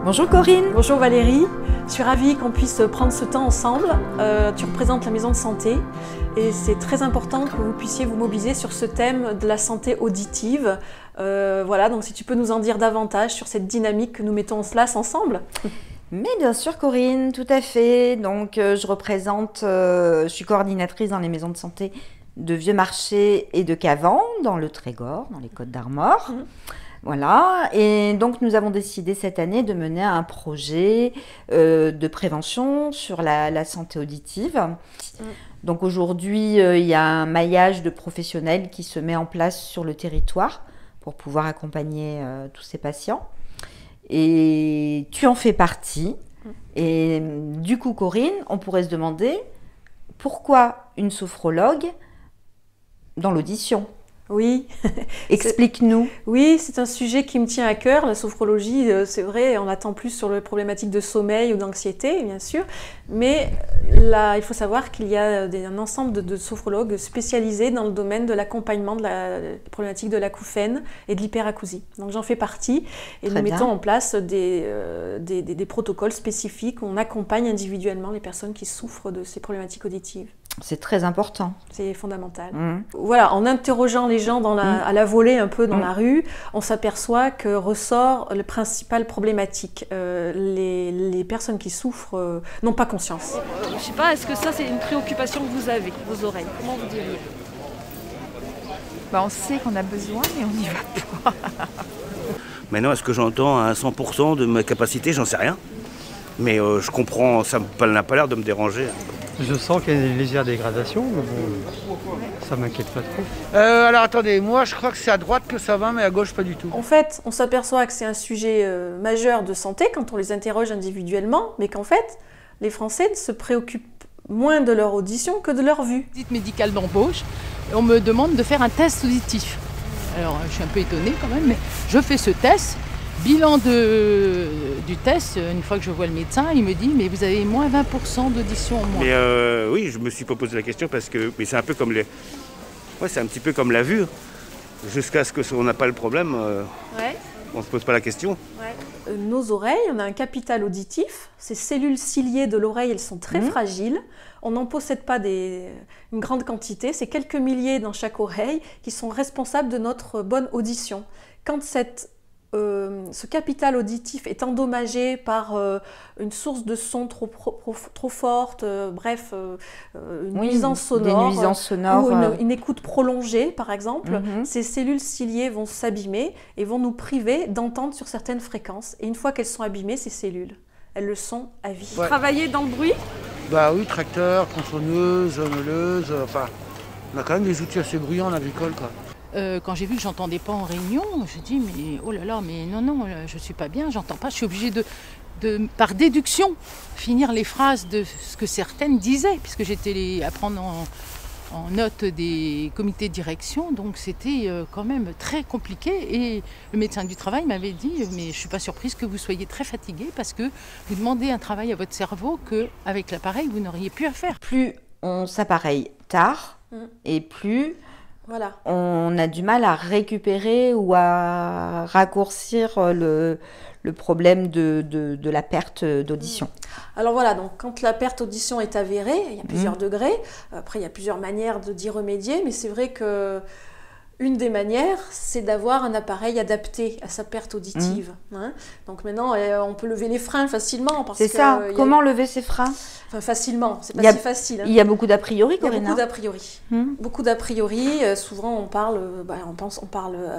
Bonjour Corinne. Bonjour Valérie, je suis ravie qu'on puisse prendre ce temps ensemble. Tu représentes la maison de santé et c'est très important que vous puissiez vous mobiliser sur ce thème de la santé auditive. Voilà, donc si tu peux nous en dire davantage sur cette dynamique que nous mettons en place ensemble. Mais bien sûr Corinne, tout à fait. Donc je suis coordinatrice dans les maisons de santé de Vieux-Marché et de Cavan, dans le Trégor, dans les Côtes-d'Armor. Voilà, et donc nous avons décidé cette année de mener un projet de prévention sur la santé auditive. Donc aujourd'hui, il y a un maillage de professionnels qui se met en place sur le territoire pour pouvoir accompagner tous ces patients. Et tu en fais partie. Et du coup, Corinne, on pourrait se demander pourquoi une sophrologue dans l'audition ? Oui. Explique-nous. Oui, c'est un sujet qui me tient à cœur. La sophrologie, c'est vrai, on attend plus sur les problématiques de sommeil ou d'anxiété, bien sûr. Mais là, il faut savoir qu'il y a un ensemble de sophrologues spécialisés dans le domaine de l'accompagnement de la problématique de l'acouphène et de l'hyperacousie. Donc j'en fais partie et nous mettons en place des protocoles spécifiques où on accompagne individuellement les personnes qui souffrent de ces problématiques auditives. C'est très important. C'est fondamental. Voilà, en interrogeant les gens à la volée un peu dans la rue, on s'aperçoit que ressort le principal problématique. Les personnes qui souffrent n'ont pas conscience. Je ne sais pas, est-ce que ça c'est une préoccupation que vous avez, vos oreilles? Comment vous diriez? On sait qu'on a besoin, mais on n'y va pas. Maintenant, est-ce que j'entends à 100% de ma capacité? J'en sais rien. Mais je comprends, ça n'a pas l'air de me déranger. Je sens qu'il y a une légère dégradation, mais bon, ça m'inquiète pas trop. Alors attendez, moi je crois que c'est à droite que ça va, mais à gauche pas du tout. En fait, on s'aperçoit que c'est un sujet majeur de santé quand on les interroge individuellement, mais qu'en fait, les Français se préoccupent moins de leur audition que de leur vue. Visite médicale d'embauche, on me demande de faire un test auditif. Alors je suis un peu étonnée quand même, mais je fais ce test. Bilan du test, une fois que je vois le médecin, il me dit « mais vous avez moins 20% d'audition en moins ». Mais oui, je me suis pas posé la question parce que c'est un peu comme c'est un petit peu comme la vue. Jusqu'à ce qu'on n'a pas le problème, on ne se pose pas la question. Nos oreilles, on a un capital auditif. Ces cellules ciliées de l'oreille, elles sont très fragiles. On n'en possède pas une grande quantité. C'est quelques milliers dans chaque oreille qui sont responsables de notre bonne audition. Quand ce capital auditif est endommagé par une source de son trop forte, bref, une nuisance sonore, ou une écoute prolongée par exemple, ces cellules ciliées vont s'abîmer et vont nous priver d'entendre sur certaines fréquences. Et une fois qu'elles sont abîmées, ces cellules, elles le sont à vie. Vous travaillez dans le bruit? Bah oui, tracteur, tronçonneuse, meuleuse, enfin, on a quand même des outils assez bruyants en agricole, quoi. Quand j'ai vu que j'entendais pas en réunion, je dis mais oh là là, mais non, je suis pas bien, j'entends pas, je suis obligée de par déduction, finir les phrases de ce que certaines disaient, puisque j'étais à prendre en note des comités de direction, donc c'était quand même très compliqué. Et le médecin du travail m'avait dit mais je suis pas surprise que vous soyez très fatiguée parce que vous demandez un travail à votre cerveau qu'avec l'appareil vous n'auriez plus à faire. Plus on s'appareille tard et plus on a du mal à récupérer ou à raccourcir le problème de la perte d'audition. Alors voilà, donc quand la perte d'audition est avérée, il y a plusieurs degrés. Après, il y a plusieurs manières d'y remédier, mais c'est vrai que une des manières, c'est d'avoir un appareil adapté à sa perte auditive. Donc maintenant, on peut lever les freins facilement. C'est ça. Comment lever ses freins? Enfin, facilement, c'est pas si facile. Il y a beaucoup d'a priori, Corinne. Il y a beaucoup d'a priori. Beaucoup d'a priori. Souvent, on parle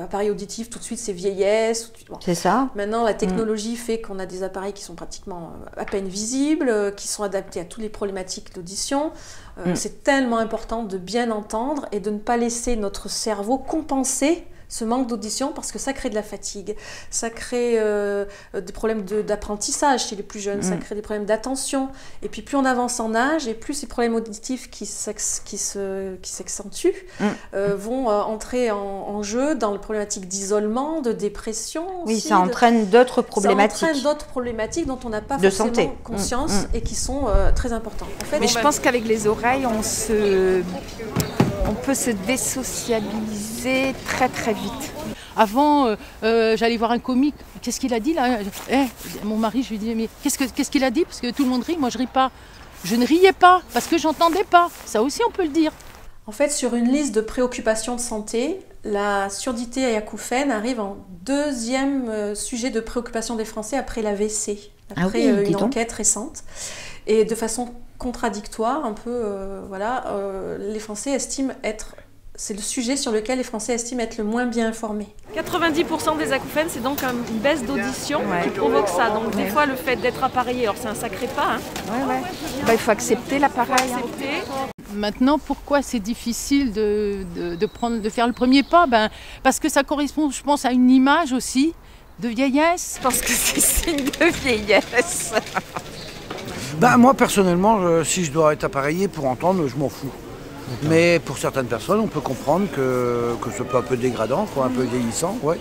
appareil auditif, tout de suite, c'est vieillesse. C'est ça. Maintenant, la technologie fait qu'on a des appareils qui sont pratiquement à peine visibles, qui sont adaptés à toutes les problématiques d'audition. C'est tellement important de bien entendre et de ne pas laisser notre cerveau compenser ce manque d'audition parce que ça crée de la fatigue, ça crée des problèmes d'apprentissage chez les plus jeunes, ça crée des problèmes d'attention. Et puis plus on avance en âge et plus ces problèmes auditifs qui s'accentuent vont entrer en jeu dans les problématiques d'isolement, de dépression. Oui, ça entraîne d'autres problématiques. Ça entraîne d'autres problématiques dont on n'a pas forcément conscience et qui sont très importantes. En fait, mais je pense qu'avec les oreilles, on peut se désociabiliser très très vite. Avant, j'allais voir un comique. Qu'est-ce qu'il a dit là? Mon mari, je lui dis, mais qu'est-ce qu'il a dit? Parce que tout le monde rit, moi je ris pas. Je ne riais pas parce que j'entendais pas. Ça aussi, on peut le dire. En fait, sur une liste de préoccupations de santé, la surdité et acouphène arrive en deuxième sujet de préoccupation des Français après l'AVC, après une enquête récente. Et de façon contradictoire, un peu, les Français estiment être... C'est le sujet sur lequel les Français estiment être le moins bien informés. 90% des acouphènes, c'est donc une baisse d'audition qui provoque ça. Donc des fois, le fait d'être appareillé, alors c'est un sacré pas. Il faut accepter l'appareil. Maintenant, pourquoi c'est difficile de faire le premier pas? Parce que ça correspond, je pense, à une image aussi de vieillesse. Je pense que c'est signe de vieillesse. Moi, personnellement, si je dois être appareillé pour entendre, je m'en fous. Mais pour certaines personnes, on peut comprendre que ce peut un peu dégradant, un peu vieillissant. Ouais.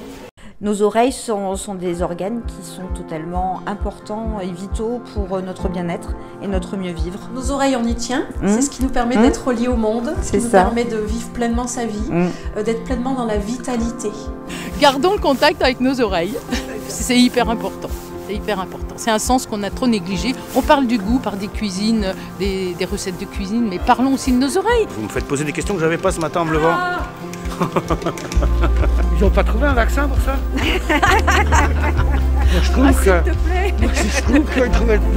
Nos oreilles sont des organes qui sont totalement importants et vitaux pour notre bien-être et notre mieux vivre. Nos oreilles, on y tient. C'est ce qui nous permet d'être reliés au monde, ce qui nous permet de vivre pleinement sa vie, d'être pleinement dans la vitalité. Gardons le contact avec nos oreilles. C'est hyper important. C'est hyper important. C'est un sens qu'on a trop négligé. On parle du goût par des cuisines, des recettes de cuisine, mais parlons aussi de nos oreilles. Vous me faites poser des questions que je n'avais pas ce matin en me levant. Ils n'ont pas trouvé un vaccin pour ça? Je trouve que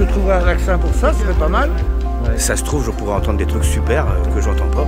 de trouver un vaccin pour ça, c'est pas mal. Ça se trouve, je pourrais entendre des trucs super que j'entends pas.